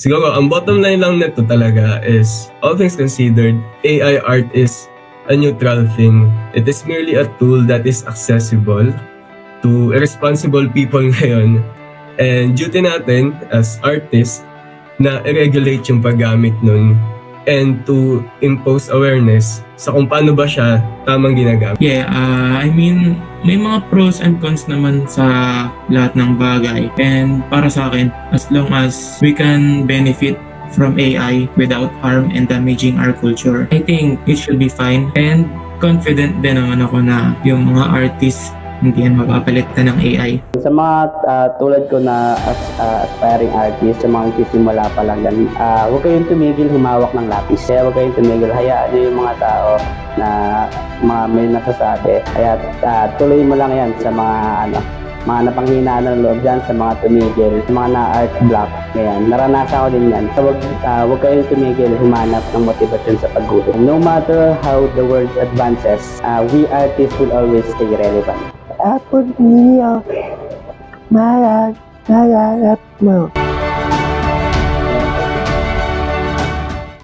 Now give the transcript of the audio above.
Siguro, ang bottom line lang nito talaga is, all things considered, AI art is a neutral thing. It is merely a tool that is accessible to irresponsible people ngayon. And duty natin as artists na i-regulate yung paggamit nun and to impose awareness sa kung paano ba siya tamang ginagamit. Yeah, I mean, may mga pros and cons naman sa lahat ng bagay. And para sa akin, as long as we can benefit from AI without harm and damaging our culture, I think it should be fine. And confident din naman ako na yung mga artists hindi yan mapapalitan ng AI. Sa mga tulad ko na aspiring artist, sa mga nagsisimula pa lang yan, huwag kayong tumigil humawak ng lapis. Kaya huwag kayong tumigil, hayaan nyo yung mga tao na may nasasabi. Kaya tuloy mo lang yan sa mga napanghinaan ng loob dyan, sa mga tumigil, sa mga na-art block. Ngayon, naranasan ko din yan. So, huwag kayong tumigil, humanap ng motivasyon sa pagguhit. No matter how the world advances, we artists will always stay relevant. Apple niya, malat mo.